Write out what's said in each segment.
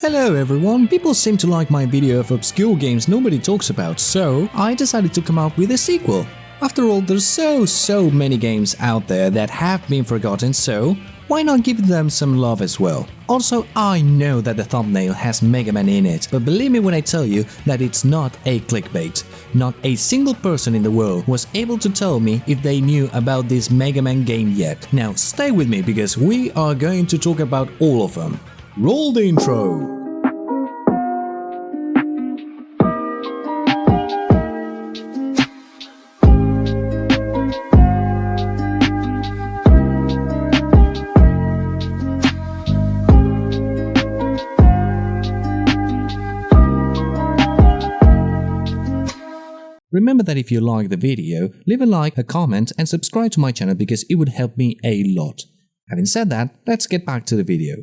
Hello everyone, people seem to like my video of obscure games nobody talks about, so I decided to come up with a sequel. After all, there's so many games out there that have been forgotten, so why not give them some love as well? Also, I know that the thumbnail has Mega Man in it, but believe me when I tell you that it's not a clickbait. Not a single person in the world was able to tell me if they knew about this Mega Man game yet. Now stay with me because we are going to talk about all of them. Roll the intro! Remember that if you like the video, leave a like, a comment and subscribe to my channel because it would help me a lot. Having said that, let's get back to the video.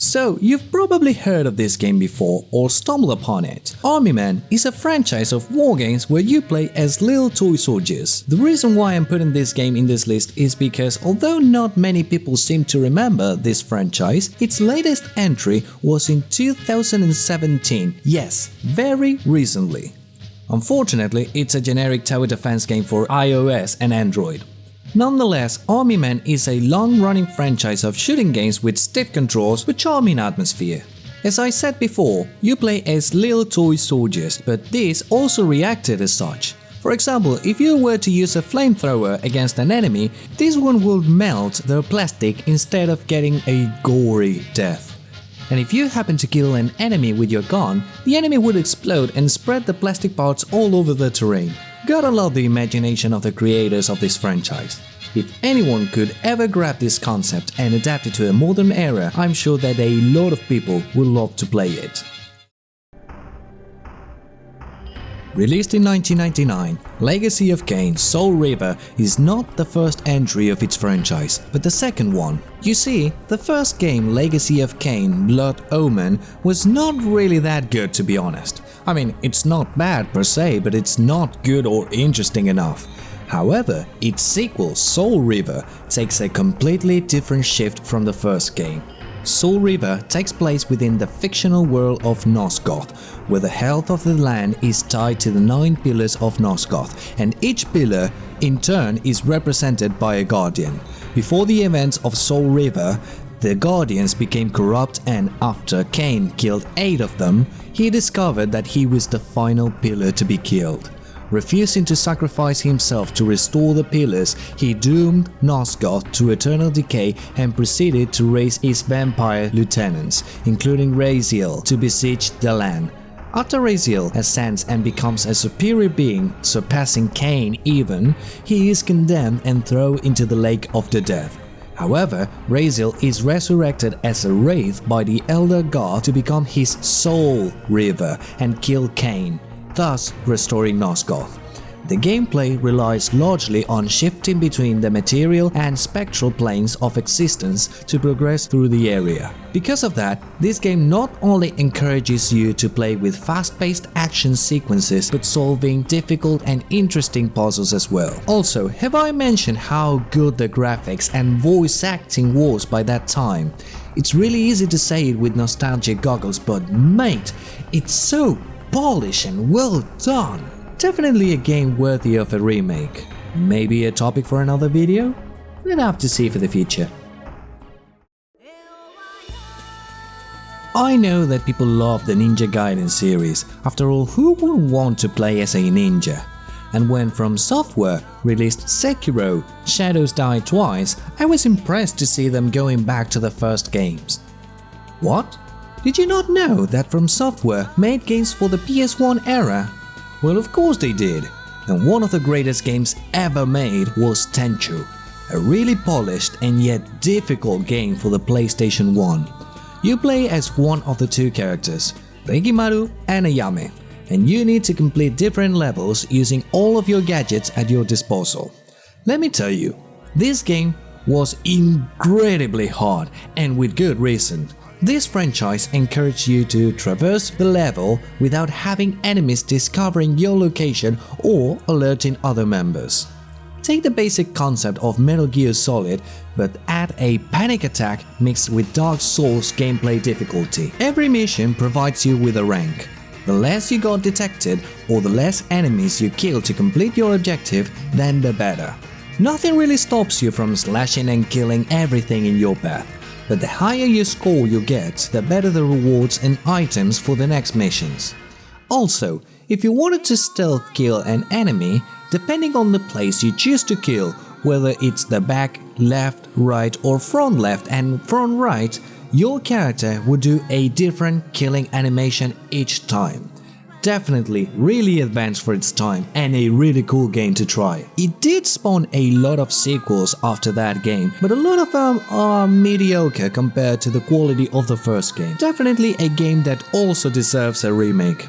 So, you've probably heard of this game before or stumbled upon it. Army Men is a franchise of war games where you play as little toy soldiers. The reason why I'm putting this game in this list is because although not many people seem to remember this franchise, its latest entry was in 2017. Yes, very recently. Unfortunately, it's a generic tower defense game for iOS and Android. Nonetheless, Army Men is a long-running franchise of shooting games with stiff controls with charming atmosphere. As I said before, you play as little toy soldiers, but these also reacted as such. For example, if you were to use a flamethrower against an enemy, this one would melt their plastic instead of getting a gory death. And if you happen to kill an enemy with your gun, the enemy would explode and spread the plastic parts all over the terrain. Gotta love the imagination of the creators of this franchise. If anyone could ever grab this concept and adapt it to a modern era, I'm sure that a lot of people would love to play it. Released in 1999, Legacy of Kain Soul River is not the first entry of its franchise, but the second one. You see, the first game, Legacy of Kain Blood Omen, was not really that good to be honest. I mean, it's not bad per se, but it's not good or interesting enough. However, its sequel, Soul River, takes a completely different shift from the first game. Soul River takes place within the fictional world of Nosgoth, where the health of the land is tied to the 9 pillars of Nosgoth, and each pillar, in turn, is represented by a guardian. Before the events of Soul River, the guardians became corrupt, and after Kain killed 8 of them, he discovered that he was the final pillar to be killed. Refusing to sacrifice himself to restore the pillars, he doomed Nosgoth to eternal decay and proceeded to raise his vampire lieutenants, including Raziel, to besiege the land. After Raziel ascends and becomes a superior being, surpassing Kain even, he is condemned and thrown into the Lake of the Dead. However, Raziel is resurrected as a wraith by the Elder God to become his Soul River and kill Kain, thus restoring Nosgoth. The gameplay relies largely on shifting between the material and spectral planes of existence to progress through the area. Because of that, this game not only encourages you to play with fast-paced action sequences but solving difficult and interesting puzzles as well. Also, have I mentioned how good the graphics and voice acting was by that time? It's really easy to say it with nostalgic goggles, but mate, it's so polished and well done. Definitely a game worthy of a remake. Maybe a topic for another video? We'll have to see for the future. I know that people love the Ninja Gaiden series. After all, who would want to play as a ninja? And when From Software released Sekiro: Shadows Die Twice, I was impressed to see them going back to the first games. What? Did you not know that From Software made games for the PS1 era? Well, of course they did. And one of the greatest games ever made was Tenchu, a really polished and yet difficult game for the PlayStation 1. You play as one of the 2 characters, Regimaru and Ayame, and you need to complete different levels using all of your gadgets at your disposal. Let me tell you, this game was incredibly hard, and with good reason. This franchise encouraged you to traverse the level without having enemies discovering your location or alerting other members. Take the basic concept of Metal Gear Solid, but add a panic attack mixed with Dark Souls gameplay difficulty. Every mission provides you with a rank. The less you got detected or the less enemies you kill to complete your objective, then the better. Nothing really stops you from slashing and killing everything in your path, but the higher your score you get, the better the rewards and items for the next missions. Also, if you wanted to stealth kill an enemy, depending on the place you choose to kill, whether it's the back, left, right or front left and front right, your character would do a different killing animation each time. Definitely really advanced for its time and a really cool game to try. It did spawn a lot of sequels after that game, but a lot of them are mediocre compared to the quality of the first game. Definitely a game that also deserves a remake.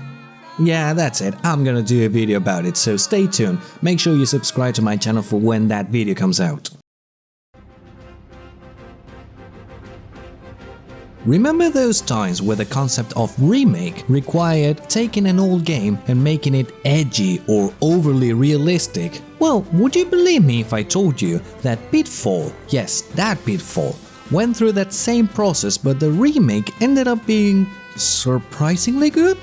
Yeah, that's it. I'm gonna do a video about it, so stay tuned. Make sure you subscribe to my channel for when that video comes out. Remember those times where the concept of remake required taking an old game and making it edgy or overly realistic? Well, would you believe me if I told you that Pitfall, yes, that Pitfall, went through that same process, but the remake ended up being surprisingly good?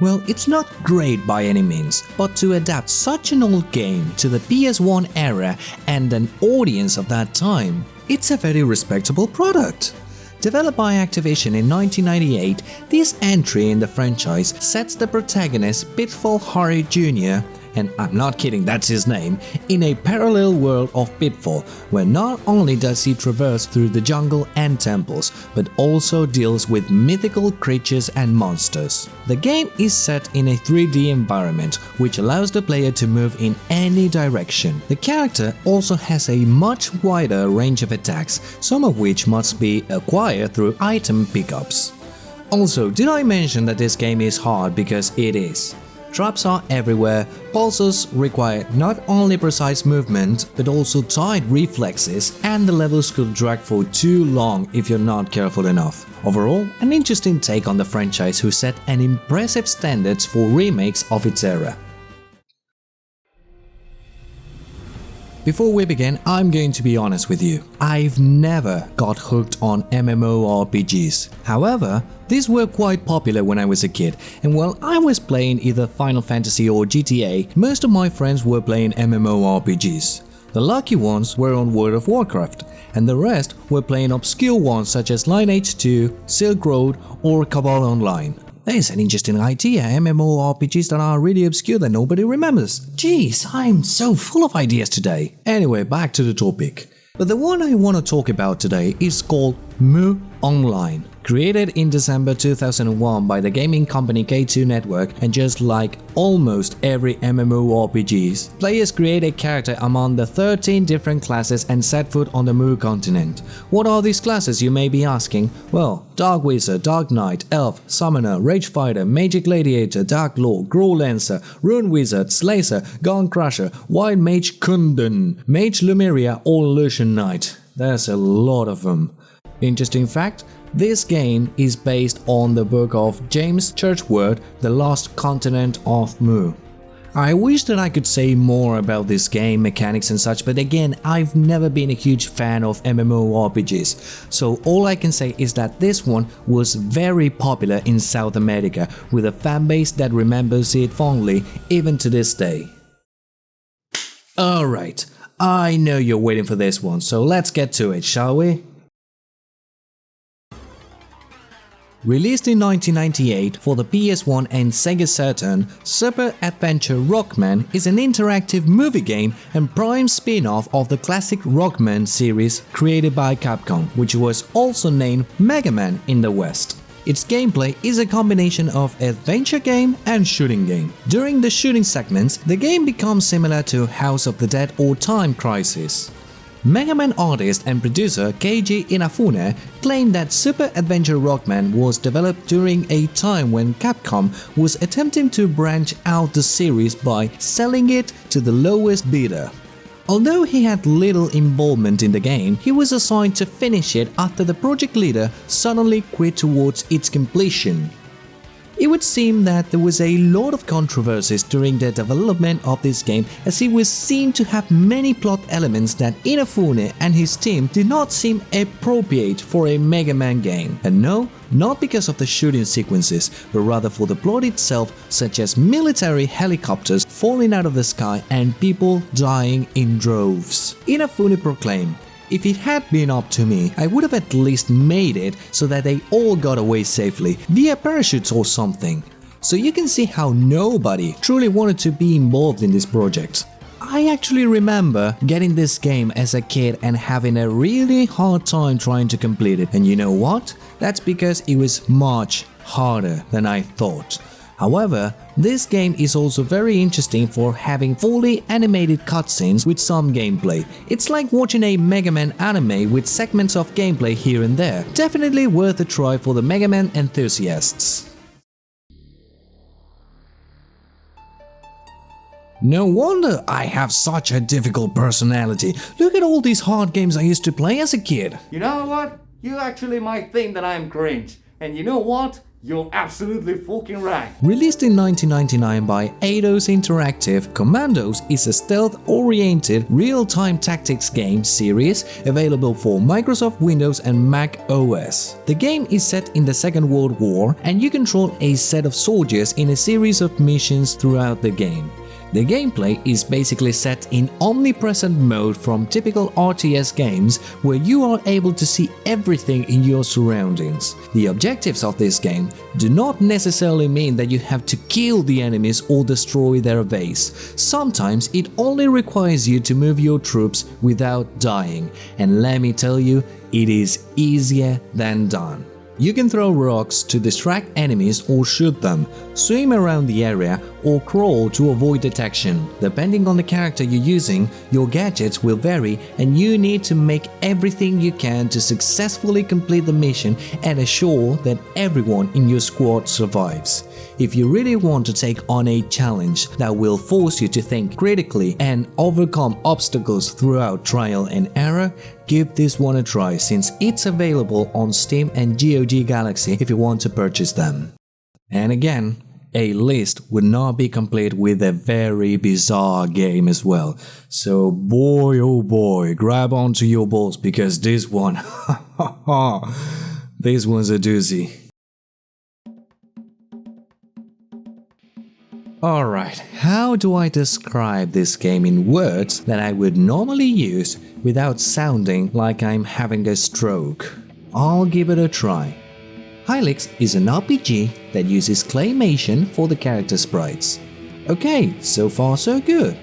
Well, it's not great by any means, but to adapt such an old game to the PS1 era and an audience of that time, it's a very respectable product. Developed by Activision in 1998, this entry in the franchise sets the protagonist Pitfall Harry Jr., and I'm not kidding, that's his name, in a parallel world of Pitfall, where not only does he traverse through the jungle and temples, but also deals with mythical creatures and monsters. The game is set in a 3D environment, which allows the player to move in any direction. The character also has a much wider range of attacks, some of which must be acquired through item pickups. Also, did I mention that this game is hard? Because it is. Traps are everywhere, puzzles require not only precise movement but also tight reflexes, and the levels could drag for too long if you're not careful enough. Overall, an interesting take on the franchise who set an impressive standards for remakes of its era. Before we begin, I'm going to be honest with you. I've never got hooked on MMORPGs. However, these were quite popular when I was a kid, and while I was playing either Final Fantasy or GTA, most of my friends were playing MMORPGs. The lucky ones were on World of Warcraft, and the rest were playing obscure ones such as Lineage 2, Silk Road or Cabal Online. There's an interesting idea, MMORPGs that are really obscure that nobody remembers. Jeez, I'm so full of ideas today. Anyway, back to the topic. But the one I want to talk about today is called Moo Online. Created in December 2001 by the gaming company K2 Network, and just like almost every MMORPGs, players create a character among the 13 different classes and set foot on the Moo continent. What are these classes, you may be asking? Well, Dark Wizard, Dark Knight, Elf, Summoner, Rage Fighter, Magic Gladiator, Dark Lord, Grow Lancer, Rune Wizard, Slayer, Gun Crusher, Wild Mage Kundan, Mage Lumeria or Illusion Knight. There's a lot of them. Interesting fact, this game is based on the book of James Churchward, The Lost Continent of Moo. I wish that I could say more about this game, mechanics and such, but again, I've never been a huge fan of MMORPGs, so all I can say is that this one was very popular in South America, with a fanbase that remembers it fondly even to this day. Alright, I know you're waiting for this one, so let's get to it, shall we? Released in 1998 for the PS1 and Sega Saturn, Super Adventure Rockman is an interactive movie game and prime spin-off of the classic Rockman series created by Capcom, which was also named Mega Man in the West. Its gameplay is a combination of adventure game and shooting game. During the shooting segments, the game becomes similar to House of the Dead or Time Crisis. Mega Man artist and producer Keiji Inafune claimed that Super Adventure Rockman was developed during a time when Capcom was attempting to branch out the series by selling it to the lowest bidder. Although he had little involvement in the game, he was assigned to finish it after the project leader suddenly quit towards its completion. It would seem that there was a lot of controversies during the development of this game, as it was seen to have many plot elements that Inafune and his team did not seem appropriate for a Mega Man game. And no, not because of the shooting sequences, but rather for the plot itself, such as military helicopters falling out of the sky and people dying in droves. Inafune proclaimed, "If it had been up to me, I would have at least made it so that they all got away safely, via parachutes or something." So you can see how nobody truly wanted to be involved in this project. I actually remember getting this game as a kid and having a really hard time trying to complete it. And you know what? That's because it was much harder than I thought. However, this game is also very interesting for having fully animated cutscenes with some gameplay. It's like watching a Mega Man anime with segments of gameplay here and there. Definitely worth a try for the Mega Man enthusiasts. No wonder I have such a difficult personality. Look at all these hard games I used to play as a kid. You know what? You actually might think that I'm cringe. And you know what? You're absolutely fucking right. Released in 1999 by Eidos Interactive, Commandos is a stealth-oriented real-time tactics game series available for Microsoft Windows and Mac OS. The game is set in the Second World War, and you control a set of soldiers in a series of missions throughout the game. The gameplay is basically set in omnipresent mode from typical RTS games, where you are able to see everything in your surroundings. The objectives of this game do not necessarily mean that you have to kill the enemies or destroy their base. Sometimes it only requires you to move your troops without dying, and let me tell you, it is easier than done. You can throw rocks to distract enemies or shoot them, swim around the area, or crawl to avoid detection. Depending on the character you're using, your gadgets will vary, and you need to make everything you can to successfully complete the mission and assure that everyone in your squad survives. If you really want to take on a challenge that will force you to think critically and overcome obstacles throughout trial and error, give this one a try, since it's available on Steam and GOG Galaxy if you want to purchase them. And again, a list would not be complete with a very bizarre game as well. So boy oh boy, grab onto your balls, because this one, this one's a doozy. Alright, how do I describe this game in words that I would normally use without sounding like I'm having a stroke? I'll give it a try. Hilux is an RPG that uses claymation for the character sprites. Okay, so far so good.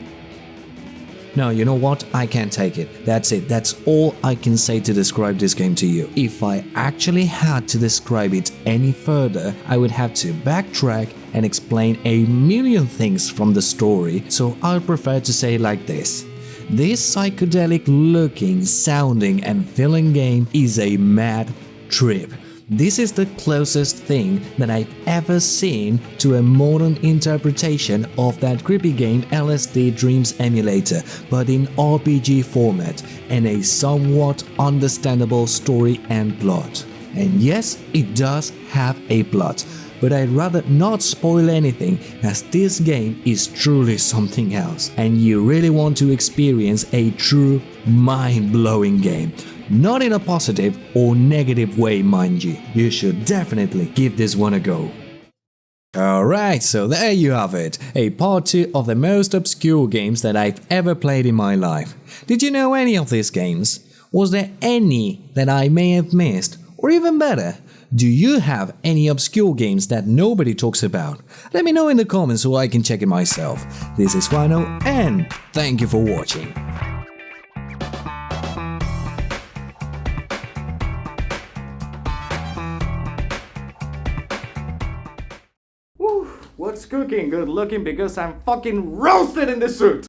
No, you know what? I can't take it. That's it. That's all I can say to describe this game to you. If I actually had to describe it any further, I would have to backtrack and explain a million things from the story, so I'll prefer to say it like this. This psychedelic looking, sounding and feeling game is a mad trip. This is the closest thing that I've ever seen to a modern interpretation of that creepy game LSD Dreams Emulator, but in RPG format and a somewhat understandable story and plot. And yes, it does have a plot, but I'd rather not spoil anything, as this game is truly something else, and you really want to experience a true mind-blowing game. Not in a positive or negative way, mind you. You should definitely give this one a go. Alright, so there you have it, a part 2 of the most obscure games that I've ever played in my life. Did you know any of these games? Was there any that I may have missed? Or even better, do you have any obscure games that nobody talks about? Let me know in the comments so I can check it myself. This is Wano, and thank you for watching. What's cooking? Good looking, because I'm fucking roasted in this suit.